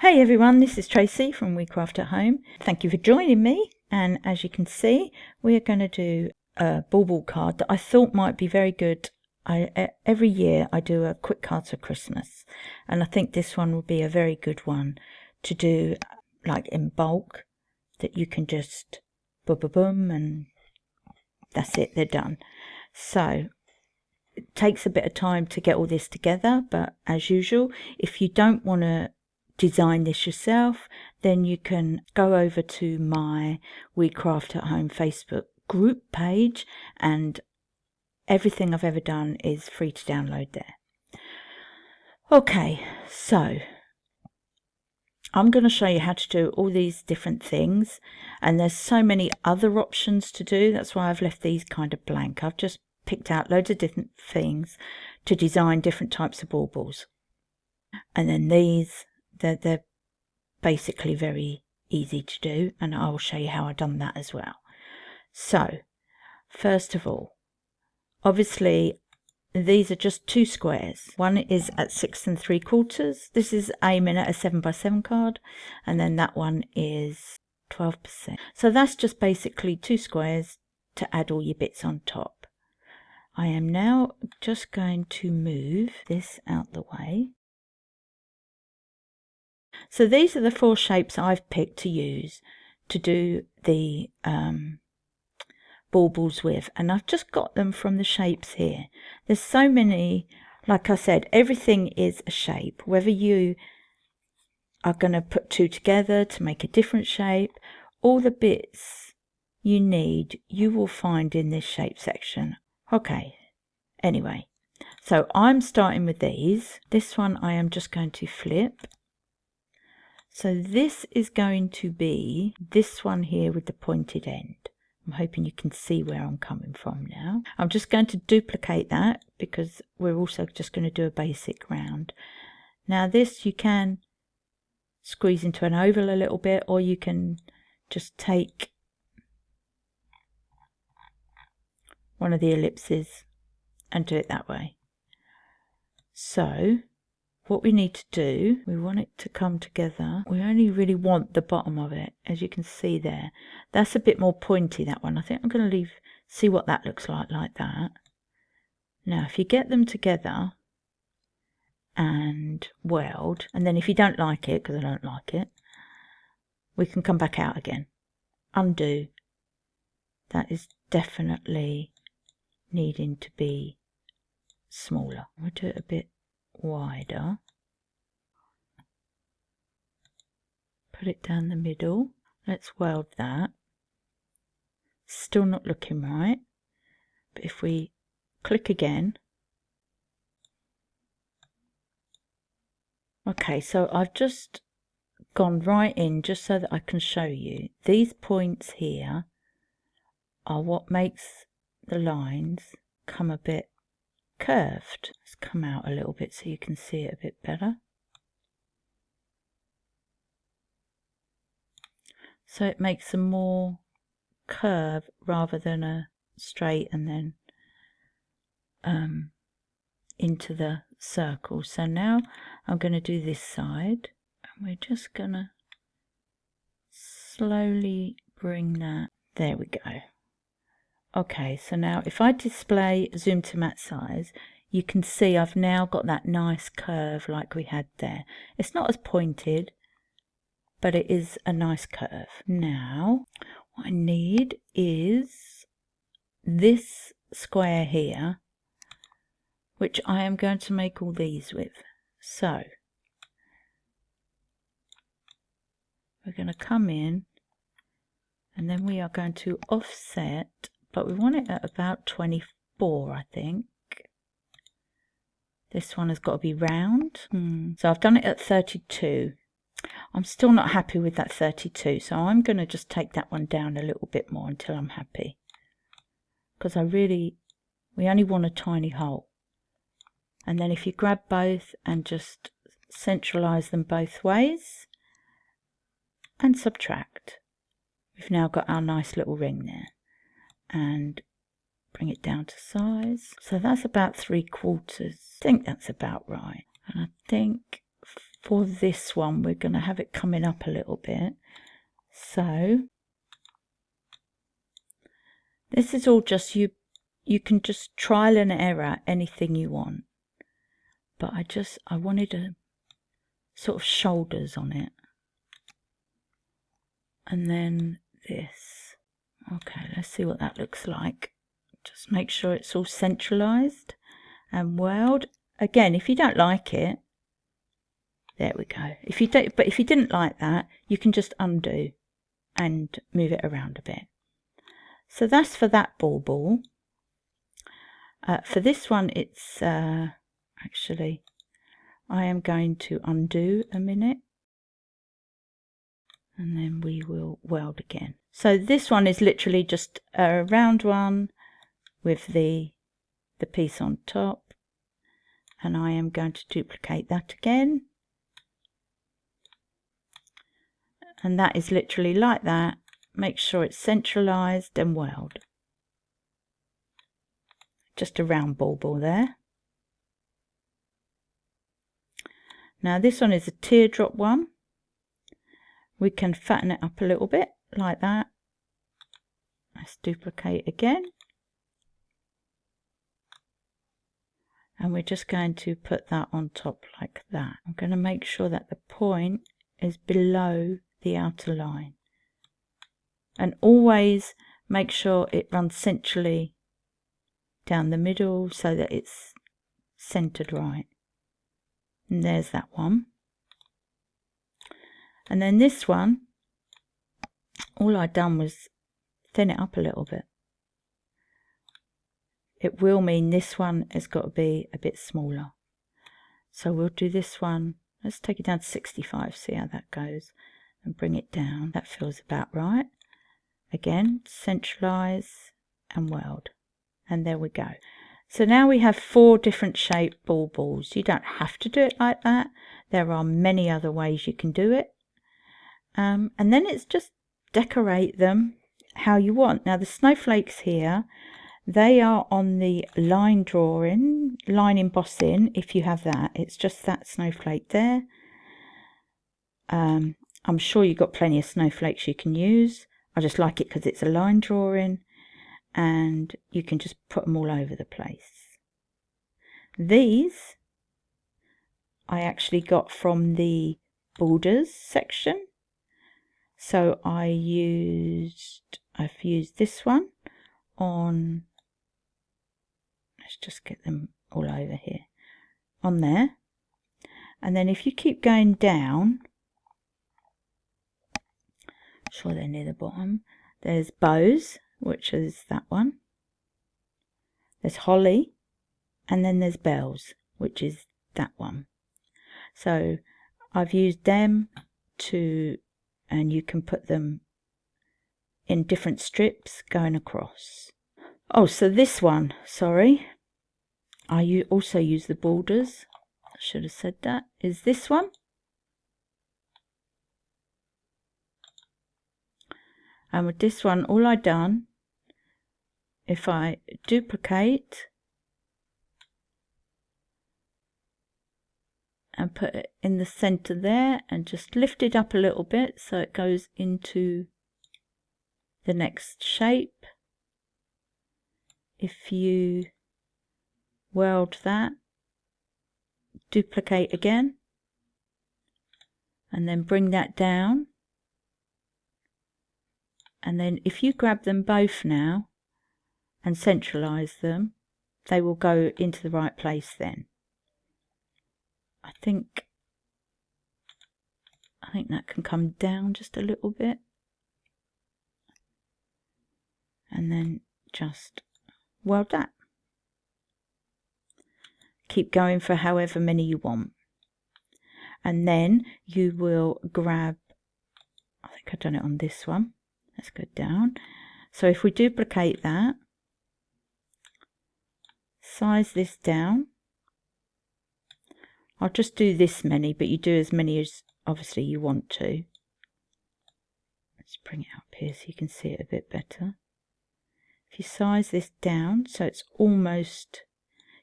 Hey everyone, this is Tracy from We Craft at Home. Thank you for joining me, and as you can see we are going to do a bauble card that I thought might be very good. Every year I do a quick cards for Christmas, and I think this one will be a very good one to do like in bulk, that you can just boom boom boom and that's it, they're done. So it takes a bit of time to get all this together, but as usual, if you don't want to design this yourself, then you can go over to my We Craft at Home Facebook group page, and everything I've ever done is free to download there. Okay, so I'm going to show you how to do all these different things, and there's so many other options to do. That's why I've left these kind of blank. I've just picked out loads of different things to design different types of baubles, and then these they're basically very easy to do, and I'll show you how I've done that as well. So first of all, obviously these are just two squares. One is at 6 3/4. This is aiming at a 7x7 card, and then that one is 12%. So that's just basically two squares to add all your bits on top. I am now just going to move this out the way. So these are the four shapes I've picked to use to do the baubles with, and I've just got them from the shapes here. There's so many, like I said, everything is a shape. Whether you are going to put two together to make a different shape, all the bits you need you will find in this shape section. Okay, anyway, so I'm starting with these. This one I am just going to flip. So this is going to be this one here with the pointed end. I'm hoping you can see where I'm coming from now. I'm just going to duplicate that because we're also just going to do a basic round. Now this you can squeeze into an oval a little bit, or you can just take one of the ellipses and do it that way. So what we need to do, we want it to come together. We only really want the bottom of it, as you can see there. That's a bit more pointy, that one. I think I'm going to see what that looks like that. Now if you get them together and weld, and then if you don't like it, because I don't like it, we can come back out again. Undo. That is definitely needing to be smaller. We'll do it a bit wider. Put it down the middle. Let's weld that. Still not looking right, but if we click again. Okay, so I've just gone right in just so that I can show you. These points here are what makes the lines come a bit curved. Let's come out a little bit so you can see it a bit better. So it makes a more curve rather than a straight and then into the circle. So now I'm going to do this side, and we're just going to slowly bring that. There we go. Okay, so now if I display zoom to max size, you can see I've now got that nice curve like we had there. It's not as pointed, but it is a nice curve. Now what I need is this square here, which I am going to make all these with. So we're going to come in, and then we are going to offset, but we want it at about 24, I think. This one has got to be round. So I've done it at 32. I'm still not happy with that 32, so I'm going to just take that one down a little bit more until I'm happy. Because we only want a tiny hole. And then if you grab both and just centralize them both ways and subtract, we've now got our nice little ring there. And bring it down to size. So that's about 3/4. I think that's about right. And I think for this one, we're going to have it coming up a little bit. So this is all just you can just trial and error anything you want. But I wanted a sort of shoulders on it. And then this. Okay, let's see what that looks like. Just make sure it's all centralized and weld. Again, if you don't like it, there we go. If you didn't like that, you can just undo and move it around a bit. So that's for that bauble. For this one, it's actually, I am going to undo a minute, and then we will weld again. So this one is literally just a round one with the piece on top, and I am going to duplicate that again. And that is literally like that. Make sure it's centralized and weld. Just a round bauble there. Now this one is a teardrop one. We can fatten it up a little bit like that. Let's duplicate again. And we're just going to put that on top like that. I'm going to make sure that the point is below the outer line. And always make sure it runs centrally down the middle so that it's centered right. And there's that one. And then this one, all I've done was thin it up a little bit. It will mean this one has got to be a bit smaller. So we'll do this one. Let's take it down to 65, see how that goes, and bring it down. That feels about right. Again, centralize and weld. And there we go. So now we have 4 different shaped baubles. You don't have to do it like that. There are many other ways you can do it. And then it's just decorate them how you want. Now the snowflakes here, they are on the line drawing, line embossing, if you have that. It's just that snowflake there. I'm sure you've got plenty of snowflakes you can use. I just like it because it's a line drawing and you can just put them all over the place. These I actually got from the borders section. So I've used this one on, let's just get them all over here, on there. And then if you keep going down, I'm sure they're near the bottom, there's bows, which is that one. There's holly, and then there's bells, which is that one. So I've used them to, and you can put them in different strips going across. Oh, so this one, sorry, I also use the borders, I should have said that, is this one. And with this one, all I've done, if I duplicate and put it in the center there and just lift it up a little bit so it goes into the next shape. If you weld that, duplicate again, and then bring that down. And then if you grab them both now and centralize them, they will go into the right place then. I think that can come down just a little bit. And then just weld that. Keep going for however many you want. And then you will grab, I think I've done it on this one. Let's go down. So if we duplicate that, size this down. I'll just do this many, but you do as many as obviously you want to. Let's bring it up here so you can see it a bit better. If you size this down so it's almost,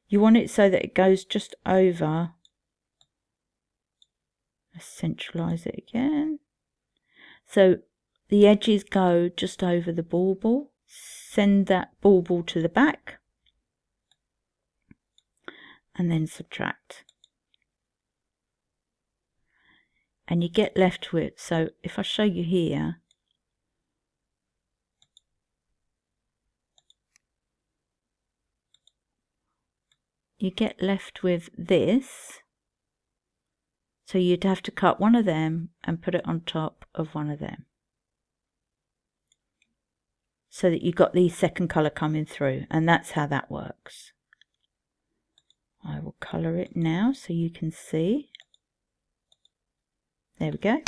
you want it so that it goes just over Let's centralize it again. So the edges go just over the bauble. Send that bauble to the back and then subtract. And you get left with, so if I show you here, you get left with this. So you'd have to cut one of them and put it on top of one of them, so that you've got the second colour coming through, and that's how that works. I will colour it now so you can see. There we go.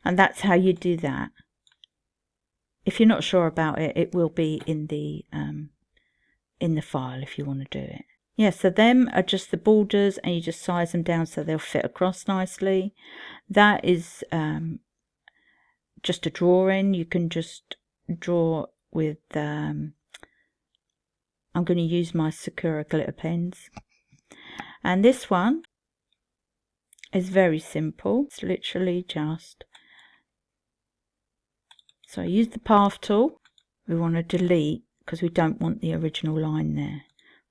And that's how you do that. If you're not sure about it, it will be in the file if you want to do it. Yeah, so them are just the borders, and you just size them down so they'll fit across nicely. That is just a drawing. You can just draw with, I'm going to use my Sakura glitter pens. And this one is very simple. It's literally just, so I use the path tool. We want to delete because we don't want the original line there.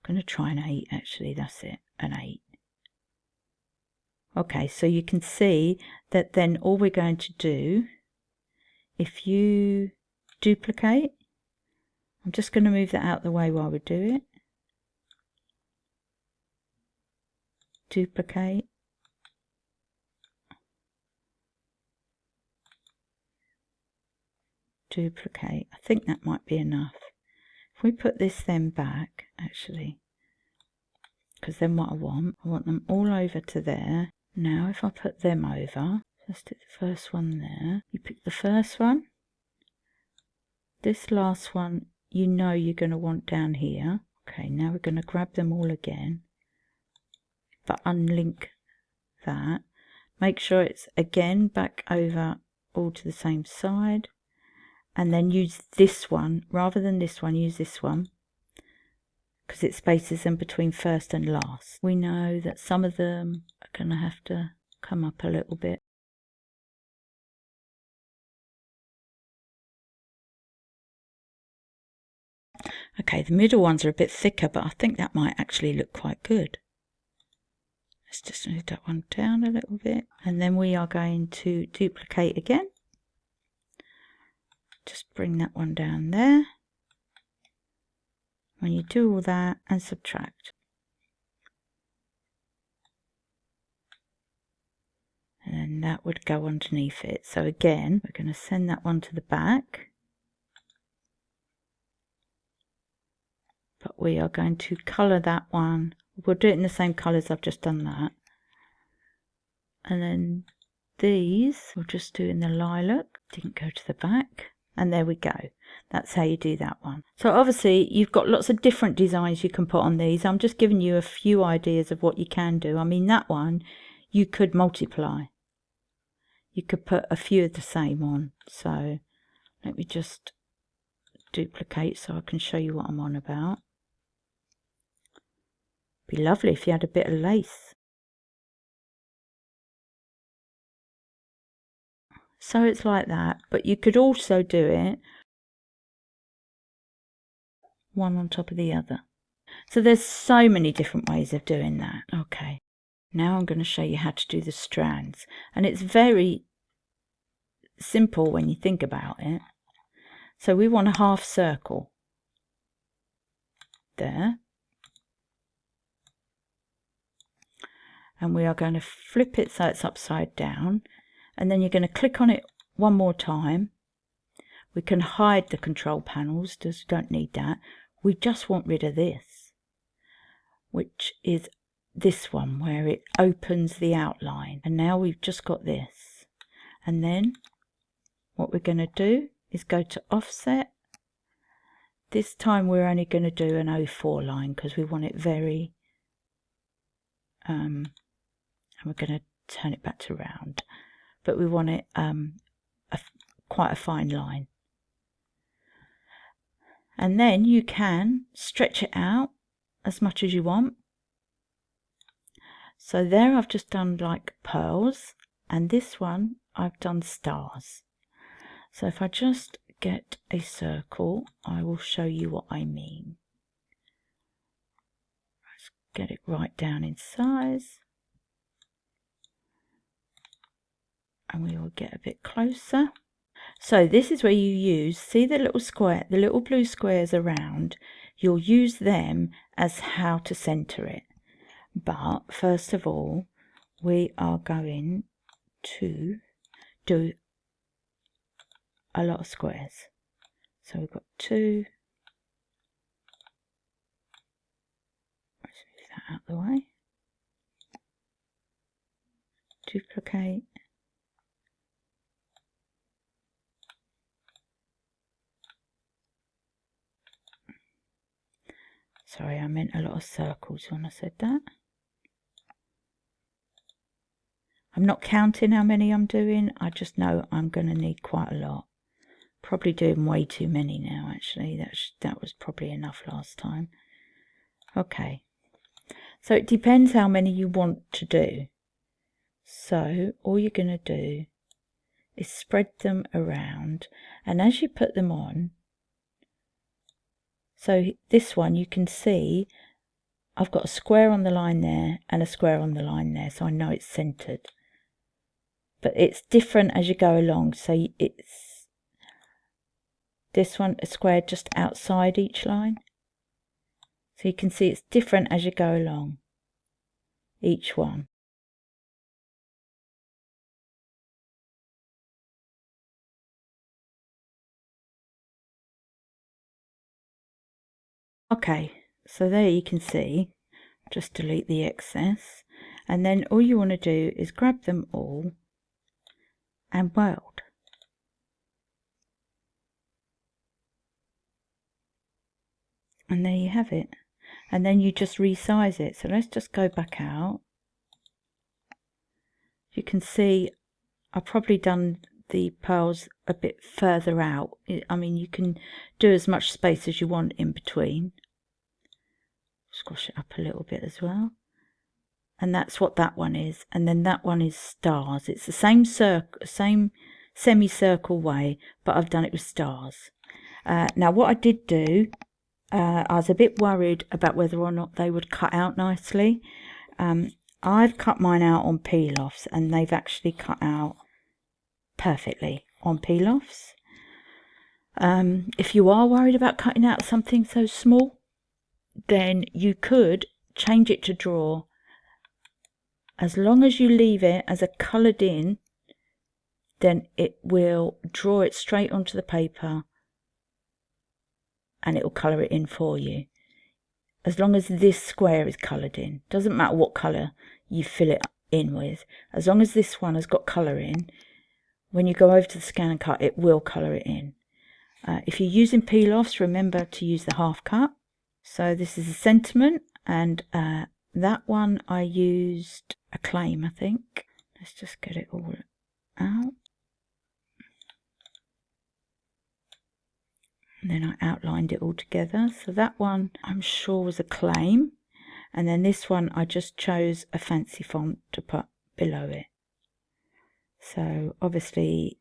I'm going to try an 8 actually, that's it, an 8. Okay, so you can see that then all we're going to do, if you duplicate, I'm just going to move that out of the way while we do it. Duplicate. Duplicate. I think that might be enough. If we put this then back, actually, because then what I want them all over to there. Now if I put them over, let's do the first one there. You pick the first one. This last one, you know you're going to want down here. Okay, now we're going to grab them all again, but unlink that. Make sure it's again back over all to the same side. And then use this one, rather than this one, use this one, because it spaces them between first and last. We know that some of them are going to have to come up a little bit. Okay, the middle ones are a bit thicker, but I think that might actually look quite good. Let's just move that one down a little bit. And then we are going to duplicate again. Just bring that one down there. When you do all that and subtract. And then that would go underneath it. So again, we're going to send that one to the back. But we are going to colour that one. We'll do it in the same colours I've just done that. And then these, we'll just do in the lilac. Didn't go to the back. And there we go. That's how you do that one. So obviously you've got lots of different designs you can put on these. I'm just giving you a few ideas of what you can do. I mean, that one you could multiply. You could put a few of the same on. So let me just duplicate so I can show you what I'm on about. Be lovely if you had a bit of lace. So it's like that, but you could also do it one on top of the other. So there's so many different ways of doing that. Okay, now I'm going to show you how to do the strands, and it's very simple when you think about it. So we want a half circle there, and we are going to flip it so it's upside down, and then you're going to click on it one more time. We can hide the control panels, just don't need that. We just want rid of this, which is this one where it opens the outline. And now we've just got this. And then what we're going to do is go to offset. This time we're only going to do an 04 line because we want it very, and we're going to turn it back to round. But we want it quite a fine line. And then you can stretch it out as much as you want. So there I've just done like pearls, and this one I've done stars. So if I just get a circle, I will show you what I mean. Let's get it right down in size. And we will get a bit closer. So this is where you use, see the little square, the little blue squares around, you'll use them as how to center it. But first of all, we are going to do a lot of squares. So we've got 2. Let's move that out of the way. Duplicate. Sorry, I meant a lot of circles when I said that. I'm not counting how many I'm doing, I just know I'm going to need quite a lot. Probably doing way too many now, actually. That was probably enough last time. Okay. So it depends how many you want to do. So all you're going to do is spread them around, and as you put them on, so this one you can see I've got a square on the line there and a square on the line there, so I know it's centered. But it's different as you go along, so it's this one a square just outside each line. So you can see it's different as you go along, each one. Okay, so there you can see, just delete the excess, and then all you want to do is grab them all and weld. And there you have it. And then you just resize it. So let's just go back out. You can see I've probably done the pearls a bit further out. I mean, you can do as much space as you want in between. Squash it up a little bit as well. And that's what that one is. And then that one is stars. It's the same circle, same semicircle way, but I've done it with stars. Now what I did do, I was a bit worried about whether or not they would cut out nicely. I've cut mine out on peel-offs, and they've actually cut out perfectly on peel-offs. If you are worried about cutting out something so small, then you could change it to draw. As long as you leave it as a coloured in, then it will draw it straight onto the paper and it will colour it in for you. As long as this square is coloured in, doesn't matter what colour you fill it in with, as long as this one has got colour in, when you go over to the scan and cut, it will colour it in. If you're using peel-offs, remember to use the half cut. So this is a sentiment, and that one I used a claim, I think. Let's just get it all out. And then I outlined it all together. So that one I'm sure was a claim. And then this one I just chose a fancy font to put below it. So obviously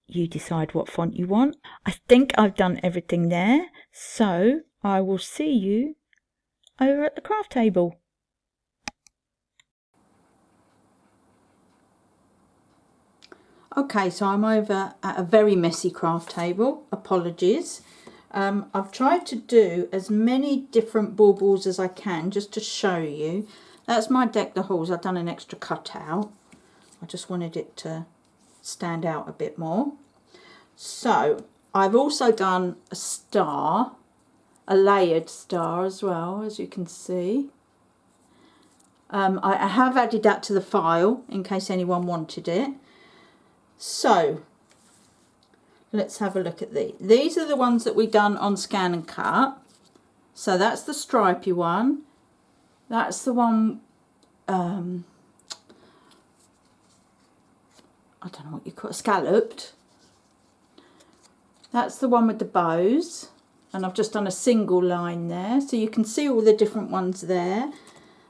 you decide what font you want. I think I've done everything there. So I will see you over at the craft table. Okay, so I'm over at a very messy craft table. Apologies. I've tried to do as many different baubles as I can just to show you. That's my deck the halls. I've done an extra cutout. I just wanted it to stand out a bit more. So I've also done a star, a layered star as well, as you can see. I have added that to the file in case anyone wanted it. So let's have a look at these. These are the ones that we've done on scan and cut. So that's the stripy one. That's the one, I don't know what you call it, scalloped. That's the one with the bows. And I've just done a single line there. So you can see all the different ones there.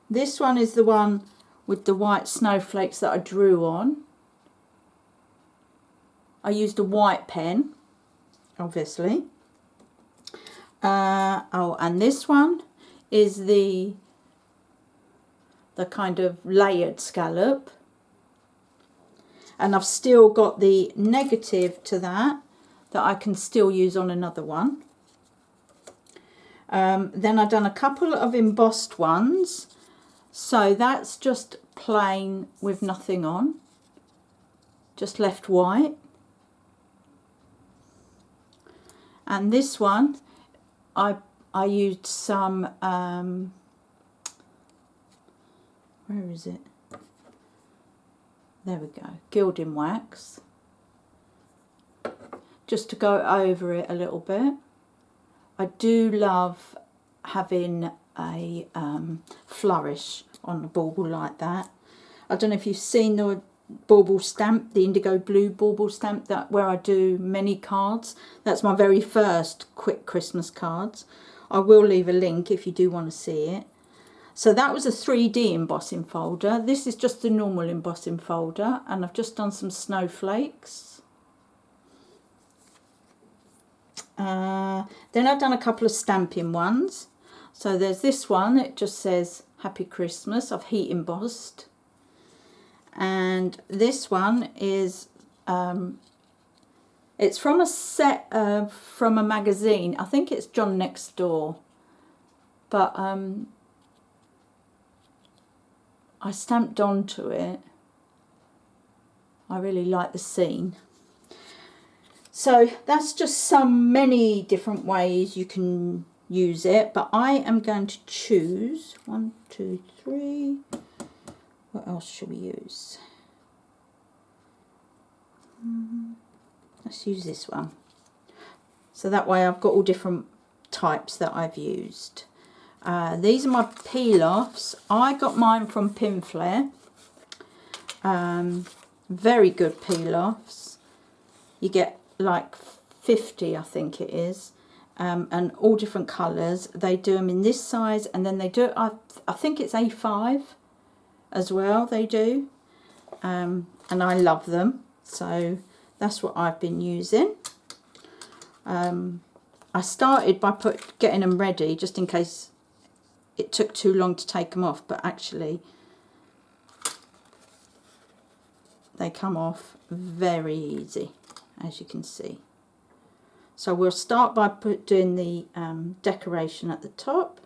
This one is the one with the white snowflakes that I drew on. I used a white pen, obviously. Oh, and this one is the kind of layered scallop. And I've still got the negative to that I can still use on another one. Then I've done a couple of embossed ones. So that's just plain with nothing on. Just left white. And this one, I used some, where is it? There we go, gilding wax. Just to go over it a little bit. I do love having a flourish on a bauble like that. I don't know if you've seen the bauble stamp, the indigo blue bauble stamp, that where I do many cards. That's my very first quick Christmas cards. I will leave a link if you do want to see it. So that was a 3D embossing folder. This is just the normal embossing folder, and I've just done some snowflakes. Then I've done a couple of stamping ones. So there's this one, it just says Happy Christmas. I've heat embossed. And this one is, it's from a set, from a magazine. I think it's John Next Door. But I stamped onto it. I really like the scene. So that's just many different ways you can use it, but I am going to choose 1, 2, 3. What else should we use? Let's use this one. So that way I've got all different types that I've used. These are my peel-offs. I got mine from Pinflair. Very good peel-offs. You get like 50, I think it is, and all different colours. They do them in this size, and then they do, I think it's A5 as well, they do, and I love them, so that's what I've been using. I started by getting them ready just in case it took too long to take them off, but actually they come off very easy, as you can see. So we'll start by doing the decoration at the top.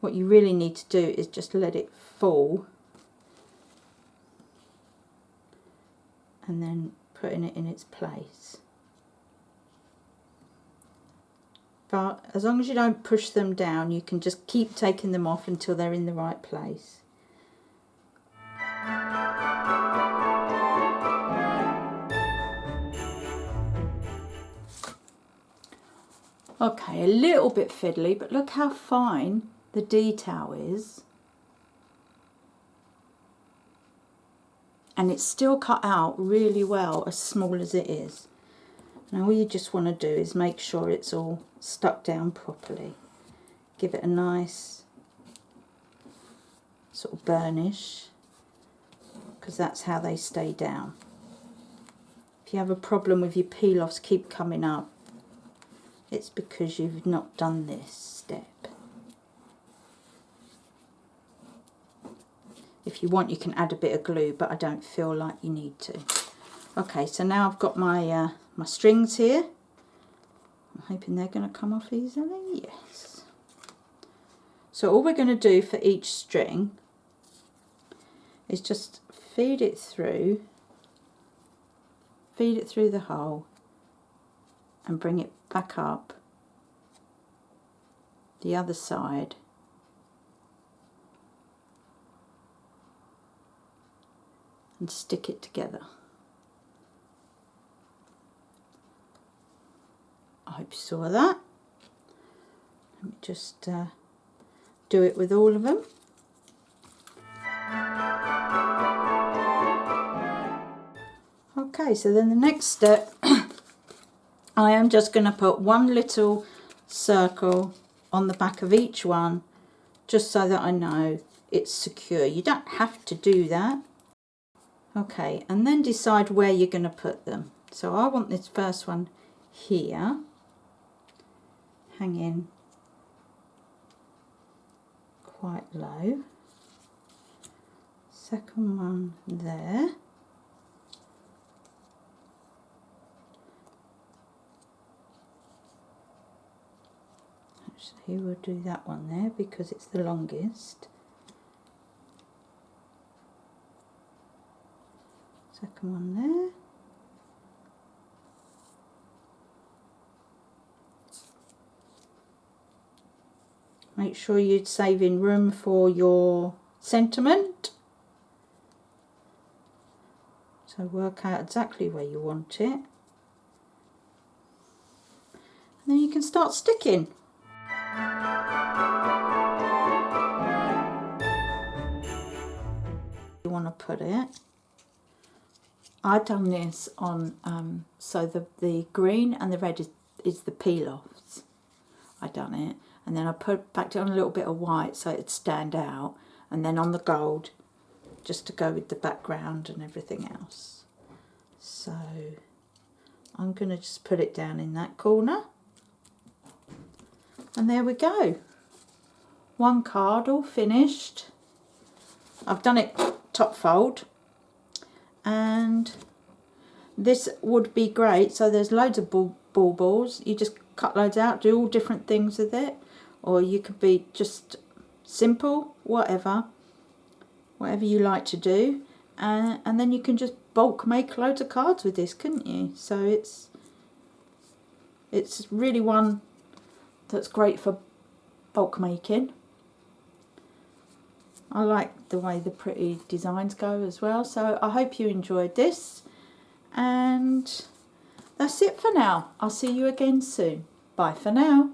What you really need to do is just let it fall and then putting it in its place. But as long as you don't push them down, you can just keep taking them off until they're in the right place. Okay, a little bit fiddly, but look how fine the detail is. And it's still cut out really well, as small as it is. Now all you just want to do is make sure it's all stuck down properly. Give it a nice sort of burnish, because that's how they stay down. If you have a problem with your peel-offs keep coming up, it's because you've not done this step. If you want, you can add a bit of glue, but I don't feel like you need to. Okay, so now I've got my my strings here. I'm hoping they're going to come off easily. Yes. So all we're going to do for each string is just feed it through the hole and bring it back up the other side, and stick it together. I hope you saw that. Let me just do it with all of them. Okay, so then the next step, I am just going to put one little circle on the back of each one just so that I know it's secure. You don't have to do that. Okay, and then decide where you're going to put them. So I want this first one here, hanging quite low. Second one there. Actually, we'll do that one there because it's the longest. Second one there. Make sure you're saving room for your sentiment. So work out exactly where you want it. And then you can start sticking. You want to put it. I've done this on, so the green and the red is the peel-offs. I've done it. And then I packed it on a little bit of white so it'd stand out. And then on the gold, just to go with the background and everything else. So I'm going to just put it down in that corner. And there we go. One card all finished. I've done it top fold. And this would be great. So there's loads of baubles. You just cut loads out, do all different things with it. Or you could be just simple, whatever you like to do. And then you can just bulk make loads of cards with this, couldn't you? So it's really one that's great for bulk making. I like the way the pretty designs go as well. So I hope you enjoyed this. And that's it for now. I'll see you again soon. Bye for now.